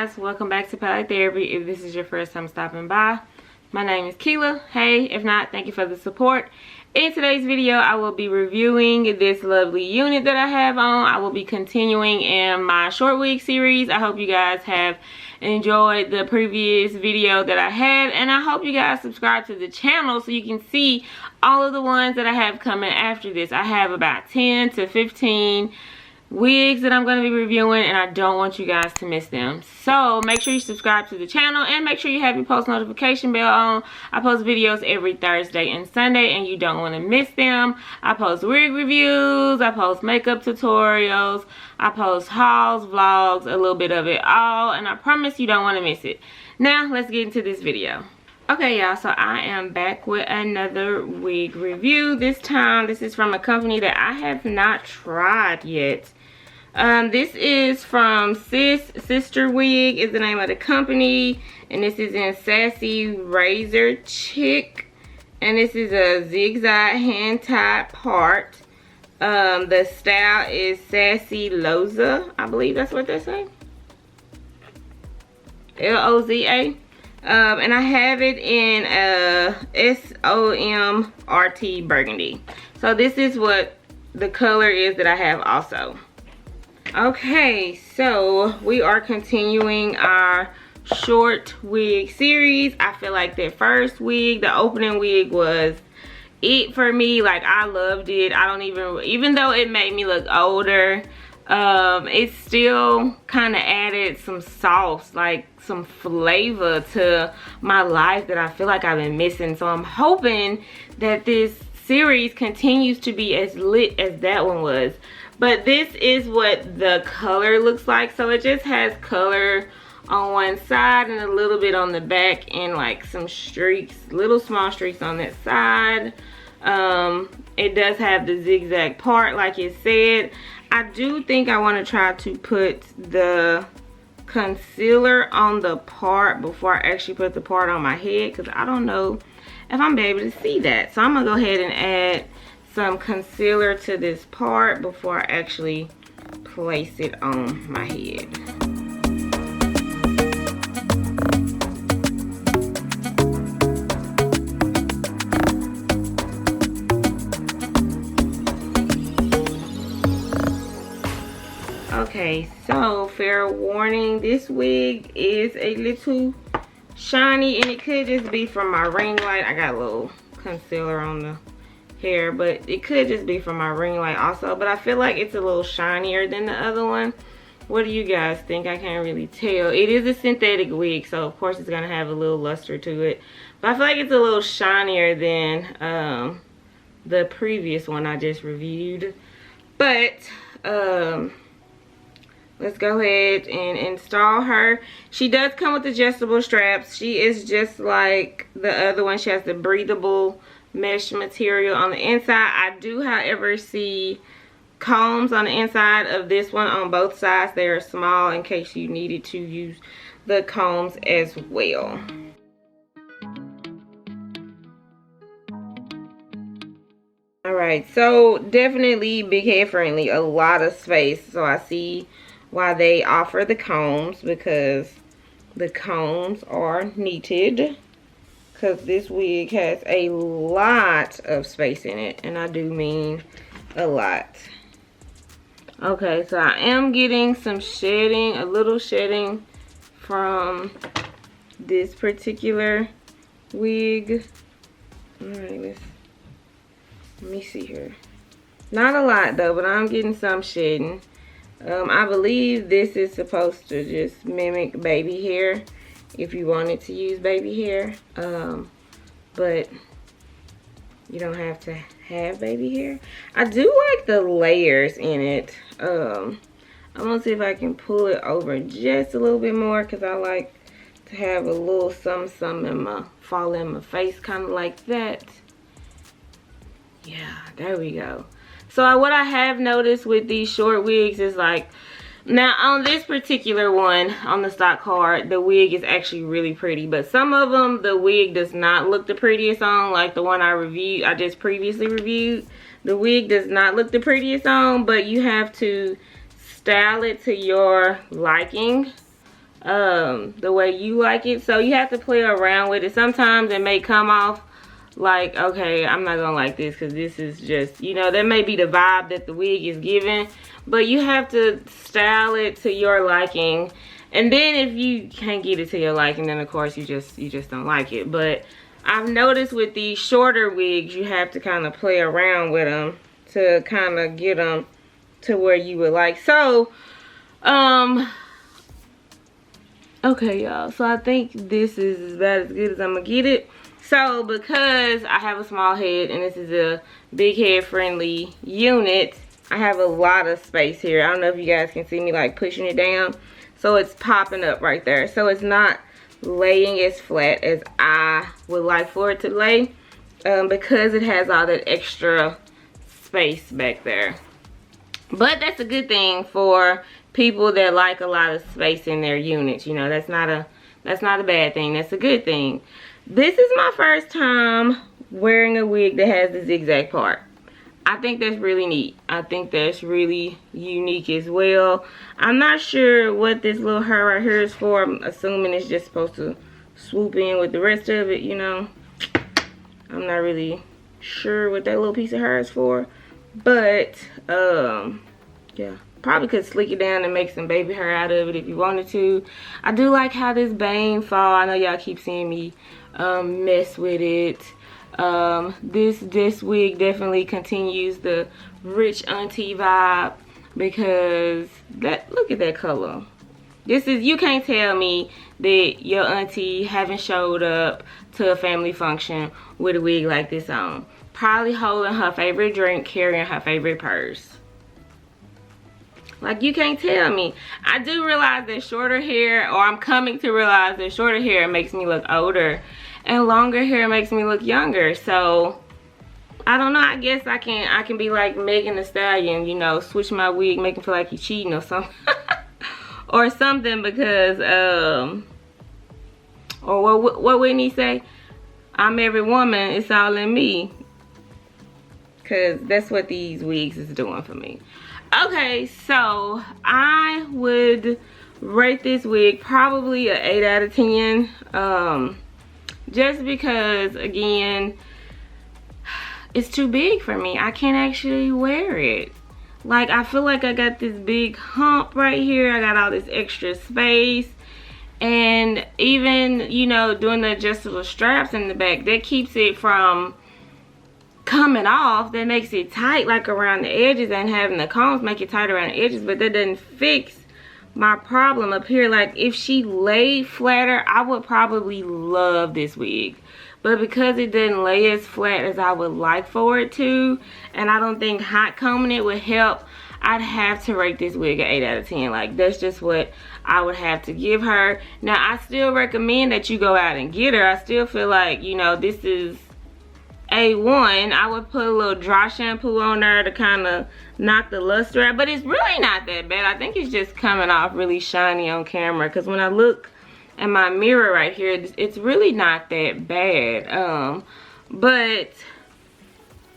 guys, welcome back to Palette Therapy. If this is your first time stopping by, my name is Keela. Hey, if not, thank you for the support. In today's video, I will be reviewing this lovely unit that I have on. I will be continuing in my short wig series. I hope you guys have enjoyed the previous video that I had, and I hope you guys subscribe to the channel so you can see all of the ones that I have coming after this. I have about 10 to 15 wigs that I'm going to be reviewing, and I don't want you guys to miss them. So make sure you subscribe to the channel and make sure you have your post notification bell on. I post videos every Thursday and Sunday, and you don't want to miss them. I post wig reviews, I post makeup tutorials, I post hauls, vlogs, a little bit of it all, and I promise you don't want to miss it. Now let's get into this video. Okay, y'all, so I am back with another wig review. This time this is from a company that I have not tried yet. This is from Sister Wig is the name of the company, and this is in Sassy Razor Chick, and this is a zigzag hand tied part. The style is Sassy Loza, I believe that's what they say, L-O-Z-A. And I have it in SOMRT burgundy. So this is what the color is that I have also. Okay, so we are continuing our short wig series. I feel like that first wig, the opening wig, was it for me. Like, I loved it. I don't even though it made me look older, it still kind of added some sauce, like some flavor to my life that I feel like I've been missing. So I'm hoping that this series continues to be as lit as that one was. But this is what the color looks like. So it just has color on one side and a little bit on the back, and like some streaks, little small streaks on that side. It does have the zigzag part like it said. I do think I want to try to put the concealer on the part before I actually put the part on my head, because I don't know if I'm be able to see that. So I'm gonna go ahead and add some concealer to this part before I actually place it on my head. Okay, so fair warning, this wig is a little shiny, and it could just be from my ring light. I got a little concealer on the hair, but it could just be from my ring light also. But I feel like it's a little shinier than the other one. What do you guys think? I can't really tell. It is a synthetic wig, so of course it's gonna have a little luster to it, but I feel like it's a little shinier than the previous one I just reviewed. But let's go ahead and install her. She does come with adjustable straps. She is just like the other one. She has the breathable mesh material on the inside. I do, however, see combs on the inside of this one on both sides. They are small in case you needed to use the combs as well. Alright, so definitely big head friendly, a lot of space. So I see why they offer the combs, because the combs are needed, because this wig has a lot of space in it, and I do mean a lot. Okay, so I am getting some shedding, a little shedding from this particular wig. Alright, let me see here. Not a lot though, but I'm getting some shedding. I believe this is supposed to just mimic baby hair if you wanted to use baby hair, but you don't have to have baby hair. I do like the layers in it. I'm gonna see if I can pull it over just a little bit more, because I like to have a little something in my fall in my face, kind of like that. Yeah, there we go. So what I have noticed with these short wigs is, like, now on this particular one on the stock card, the wig is actually really pretty, but some of them the wig does not look the prettiest on. Like the one I just previously reviewed, the wig does not look the prettiest on, but you have to style it to your liking. the way you like it. So you have to play around with it. Sometimes it may come off like, okay, I'm not gonna like this because this is just, you know, that may be the vibe that the wig is giving, but you have to style it to your liking. And then if you can't get it to your liking, then of course you just don't like it. But I've noticed with these shorter wigs, you have to kind of play around with them to kind of get them to where you would like. So okay, y'all, so I think this is about as good as I'm gonna get it. So because I have a small head and this is a big head friendly unit, I have a lot of space here. I don't know if you guys can see me like pushing it down. So it's popping up right there. So it's not laying as flat as I would like for it to lay, because it has all that extra space back there. But that's a good thing for people that like a lot of space in their units. You know, that's not a bad thing. That's a good thing. This is my first time wearing a wig that has the zigzag part. I think that's really neat. I think that's really unique as well. I'm not sure what this little hair right here is for. I'm assuming it's just supposed to swoop in with the rest of it, you know. I'm not really sure what that little piece of hair is for. But, yeah. Probably could slick it down and make some baby hair out of it if you wanted to. I do like how this bang fall. I know y'all keep seeing me mess with it. This wig definitely continues the rich auntie vibe, because look at that color. This is, you can't tell me that your auntie haven't showed up to a family function with a wig like this on. Probably holding her favorite drink, carrying her favorite purse. Like, you can't tell me. I do realize that shorter hair, or I'm coming to realize that shorter hair makes me look older and longer hair makes me look younger. So I don't know, I guess I can be like Megan Thee Stallion, you know, switch my wig, make him feel like he's cheating or something. Or something, because or what Whitney say? I'm every woman, it's all in me. Cause that's what these wigs is doing for me. Okay, so I would rate this wig probably an 8 out of 10. Just because, again, it's too big for me. I can't actually wear it. Like, I feel like I got this big hump right here. I got all this extra space. And even, you know, doing the adjustable straps in the back, that keeps it from coming off. That makes it tight, like around the edges, and having the combs make it tight around the edges. But that doesn't fix my problem up here. Like, if she laid flatter, I would probably love this wig. But because it doesn't lay as flat as I would like for it to, and I don't think hot combing it would help, I'd have to rate this wig an 8 out of 10. Like, that's just what I would have to give her. Now, I still recommend that you go out and get her. I still feel like, you know, this is A1. I would put a little dry shampoo on there to kind of knock the luster out, but it's really not that bad. I think it's just coming off really shiny on camera, because when I look at my mirror right here, it's really not that bad. But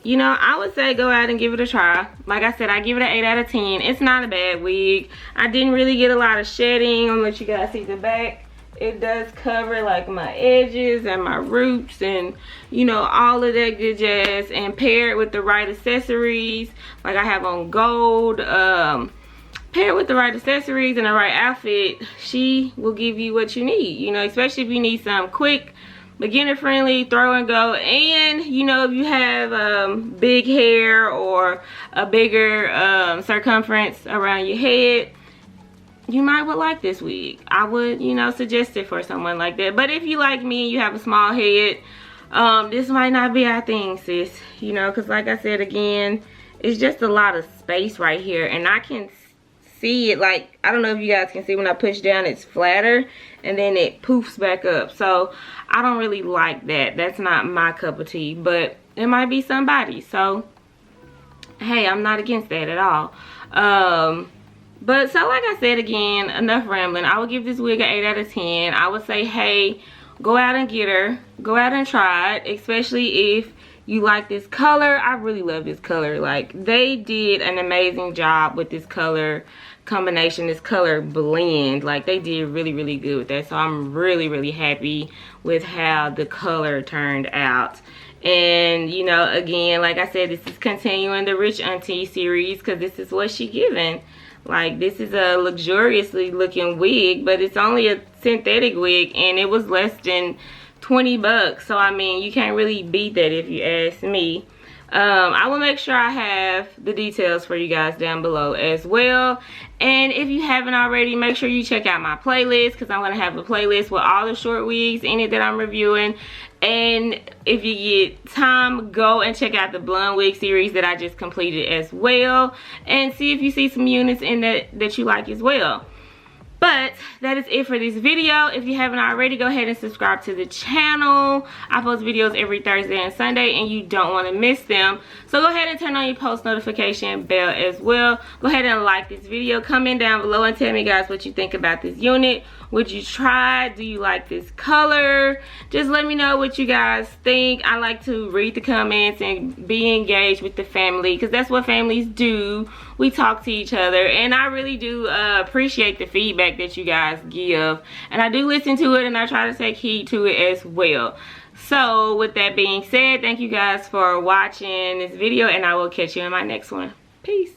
you know, I would say go out and give it a try. Like I said, I give it an 8 out of 10. It's not a bad wig. I didn't really get a lot of shedding. I'm gonna let you guys see the back. It does cover like my edges and my roots and, you know, all of that good jazz. And paired with the right accessories, like I have on gold, paired with the right accessories and the right outfit, she will give you what you need. You know, especially if you need some quick, beginner friendly, throw and go. And you know, if you have big hair or a bigger circumference around your head, you might would like this wig. I would, you know, suggest it for someone like that. But if you like me and you have a small head, this might not be our thing, sis. You know, because like I said again, it's just a lot of space right here, and I can see it. Like, I don't know if you guys can see, when I push down, it's flatter and then it poofs back up. So I don't really like that. That's not my cup of tea, but it might be somebody. So hey, I'm not against that at all. But so like I said again, enough rambling. I would give this wig an 8 out of 10. I would say, hey, go out and get her. Go out and try it, especially if you like this color. I really love this color. Like, they did an amazing job with this color combination, this color blend. Like, they did really good with that. So I'm really happy with how the color turned out. And, you know, again, like I said, this is continuing the Rich Auntie series, because this is what she giving. Like, this is a luxuriously looking wig, but it's only a synthetic wig, and it was less than 20 bucks. So I mean, you can't really beat that if you ask me. I will make sure I have the details for you guys down below as well. And if you haven't already, make sure you check out my playlist, because I'm going to have a playlist with all the short wigs in it that I'm reviewing. And if you get time, go and check out the blonde wig series that I just completed as well, and see if you see some units in that you like as well. But that is it for this video. If you haven't already, go ahead and subscribe to the channel. I post videos every Thursday and Sunday, and you don't want to miss them. So go ahead and turn on your post notification bell as well. Go ahead and like this video. Comment down below and tell me, guys, what you think about this unit. Would you try? Do you like this color? Just let me know what you guys think. I like to read the comments and be engaged with the family, because that's what families do. We talk to each other, and I really do appreciate the feedback that you guys give, and I do listen to it, and I try to take heed to it as well. So with that being said, thank you guys for watching this video, and I will catch you in my next one. Peace.